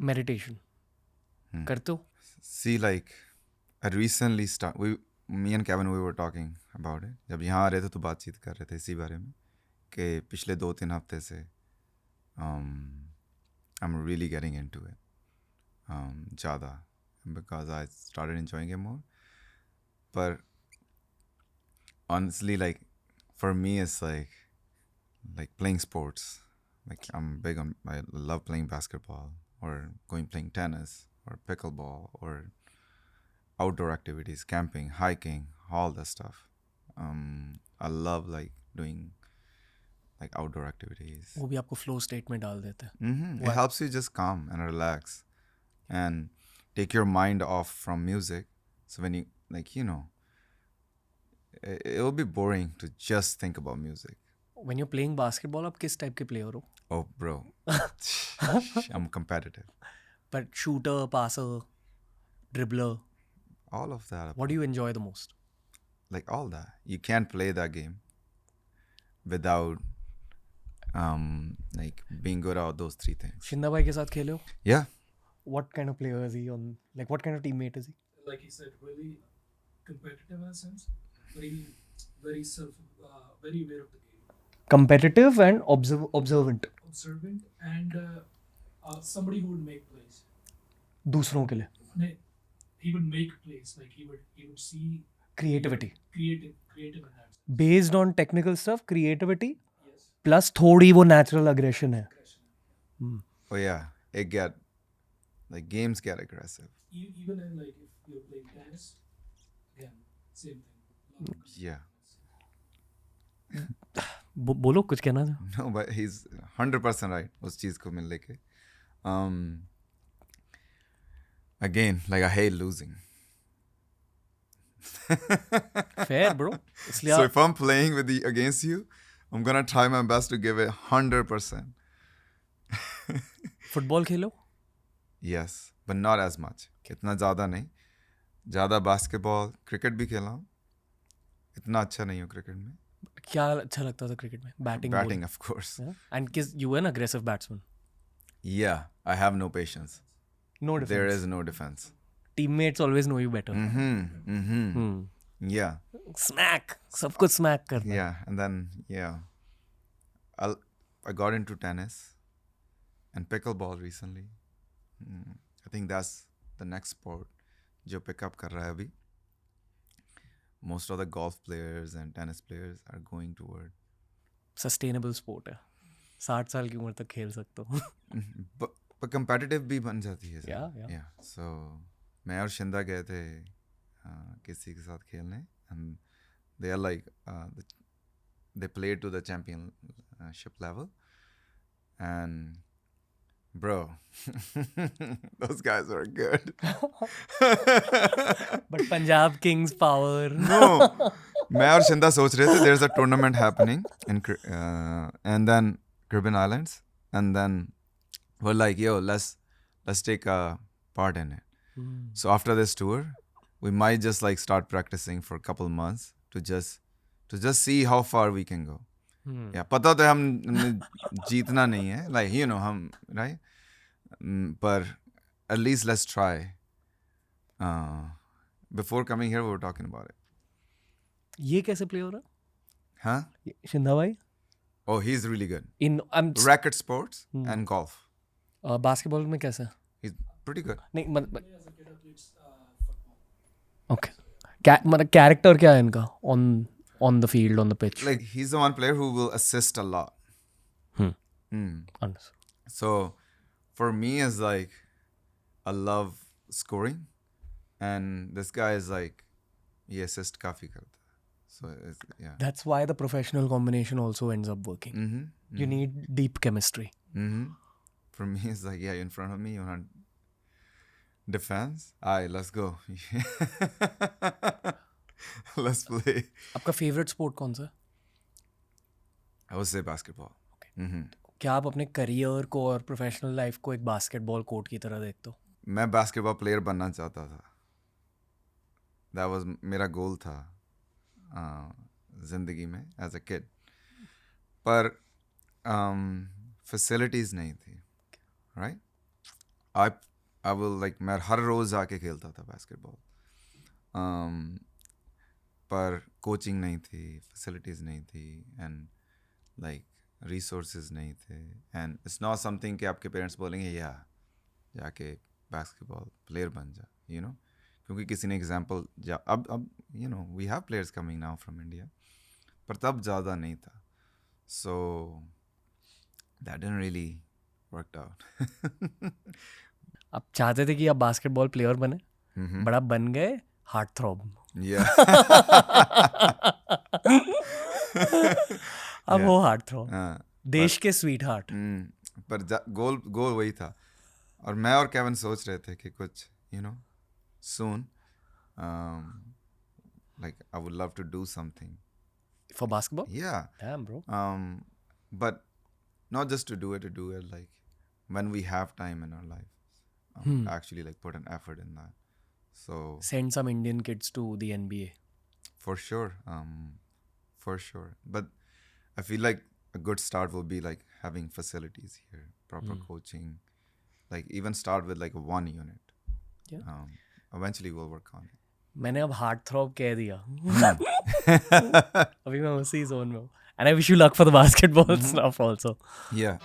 Meditation करते हो? See, like, I recently me and Kevin, we were talking about it. जब यहाँ आ रहे थे तो बातचीत कर रहे थे इसी बारे में कि पिछले 2-3 हफ्ते से I'm really getting into it ज़्यादा because I started enjoying it more. But honestly, like, for me, it's like playing sports. Like, I love playing basketball or playing tennis or pickleball or outdoor activities, camping, hiking, all that stuff. I love like doing like outdoor activities. वो भी आपको flow state में डाल देते हैं. It helps you just calm and relax and take your mind off from music. So when you it will be boring to just think about music. When you're playing basketball, आप किस type के player हो? Oh, bro, I'm competitive. But shooter, passer, dribbler, All of that. what do you enjoy the most? Like all that. You can't play that game without like being good at those 3 things. शिंदा भाई के साथ खेले हो? Yeah. What kind of player is he on? Like what kind of teammate is he? Like he said, really competitive in a sense, very very very aware of the game, Competitive and observant. observant, and somebody who would make plays. दूसरों के लिए. He would make plays, like he would see Creativity. creative in that. Based on technical stuff, creativity Yes. plus थोड़ी वो natural aggression है. Oh yeah. Games get aggressive. Even in like if you're playing tennis, again same thing. Yeah. बोलो कुछ कहना था? No, but he's 100% right. उस चीज को मिलने के. Again, like I hate losing. Fair bro. इसलिए So if I'm playing against you, I'm gonna try my best to give it 100%. Football Khelo? Yes, but not as much. इतना ज़्यादा नहीं. ज़्यादा बास्केटबॉल, क्रिकेट भी खेला हूँ. इतना अच्छा नहीं हूँ क्रिकेट में. क्या अच्छा लगता था क्रिकेट में? Batting. Batting, of course. And किस you were an aggressive batsman. Yeah, I have no patience. No defense. There is no defense. Teammates always know you better. Yeah. Smack. सब कुछ smack करना. Yeah, and then I got into tennis and pickleball recently. I think that's the next sport जो pick up कर रहा है अभी. Most of the golf players and tennis players are going toward. Sustainable sport है. 60 साल की उम्र तक खेल सकते हो. But competitive भी बन जाती है. Yeah. So मैं और शिंदा गए थे किसी के साथ खेलने and they are like they played to the championship level and bro those guys are good. But Punjab Kings power. No, मैं और शिंदा सोच रहे थे there's a tournament happening in and then Caribbean Islands and then we're like yo let's take a part in it. So after this tour we might just like start practicing for a couple months to just see how far we can go. Yeah, पता तो हमने जीतना नहीं है like you know हम right but at least let's try. Before coming here we were talking about it. ये कैसे play हो रहा? Huh? शिंदा भाई? Oh, he's really good. In Racket sports and golf. basketball में कैसा? He's pretty good. नहीं मतलब As a kid, I played football. okay. मतलब character क्या है इनका on the field, on the pitch? Like he's the one player who will assist a lot. Understood. So for me is like I love scoring and this guy is like he assist काफी करता है. So it's, yeah. That's why the professional combination also ends up working. You need deep chemistry. For me it's like yeah, in front of me you want defense. Alright, let's go. Let's play. आपका favorite sport कौन सा है? I would say basketball. क्या आप अपने career को और professional life को एक बास्केटबॉल कोर्ट की तरह देखते हो? मैं बास्केटबॉल प्लेयर बनना चाहता था. That was मेरा गोल था जिंदगी में एज अ किड. पर फैसिलिटीज नहीं थी. राइट? I will like मैं हर रोज आके खेलता था basketball. पर कोचिंग नहीं थी, फैसिलिटीज नहीं थी, एंड लाइक रिसोर्सेज नहीं थे, एंड इट्स नॉट समथिंग कि आपके पेरेंट्स बोलेंगे या जाके बास्केटबॉल प्लेयर बन जा, यू नो, क्योंकि किसी ने एग्जांपल अब you know we have players coming now from India, पर तब ज़्यादा नहीं था, so that didn't really worked out. आप चाहते थे कि आप बास्केटबॉल प्लेयर बने, बड़ा बन गए हार्ट थ्रॉब. Yeah. अब हो हार्ट थ्रॉब, हाँ, देश के स्वीट हार्ट. पर गोल वही था. और मैं और केविन सोच रहे थे कि कुछ you know soon like I would love to do something. For basketball? Yeah. Damn, bro. But not just to do it, like when we have time in our life, actually like put an effort in that. So Send some Indian kids to the NBA. for sure, But I feel like a good start will be like having facilities here, proper coaching, like even start with like one unit. Yeah. Eventually we'll work on it. मैंने अब heart throb कह दिया. अभी मैं उसी zone में हूँ. And I wish you luck for the basketball stuff also. Yeah.